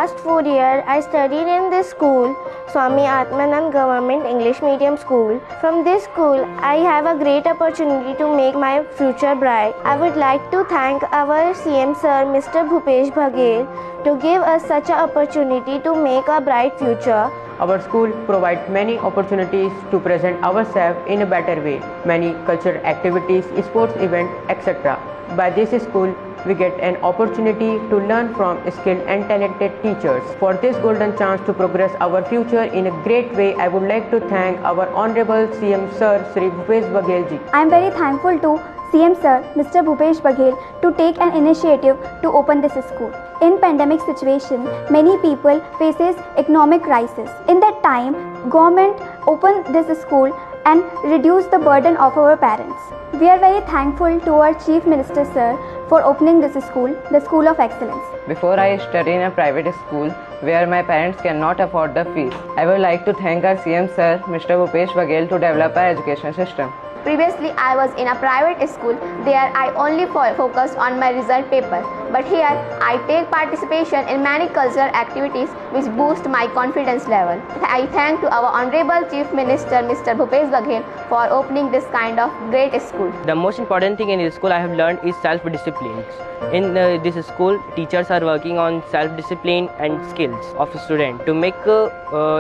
last 4 years, I studied in this school, Swami Atmanand Government English Medium School. From this school, I have a great opportunity to make my future bright. I would like to thank our CM Sir, Mr. Bhupesh Baghel, to give us such an opportunity to make a bright future. Our school provides many opportunities to present ourselves in a better way. Many cultural activities, sports events, etc. By this school, we get an opportunity to learn from skilled and talented teachers. For this golden chance to progress our future in a great way, I would like to thank our Honorable CM Sir, Sri Bhupesh Baghel ji. I am very thankful to CM Sir, Mr. Bhupesh Baghel, to take an initiative to open this school. In pandemic situation, many people faces economic crisis. In that time, government opened this school and reduced the burden of our parents. We are very thankful to our Chief Minister Sir for opening this school, the School of Excellence. Before I studied in a private school where my parents cannot afford the fees, I would like to thank our CM Sir, Mr. Bhupesh Baghel, to develop our education system. Previously, I was in a private school. There, I only focused on my result paper. But here, I take participation in many cultural activities which boost my confidence level. I thank to our Honorable Chief Minister, Mr. Bhupesh Baghel, for opening this kind of great school. The most important thing in this school I have learned is self-discipline. In this school, teachers are working on self-discipline and skills of students to make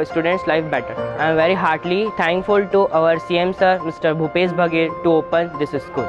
students' life better. I am very heartily thankful to our CM Sir, Mr. Bhupesh Baghel, to open this school.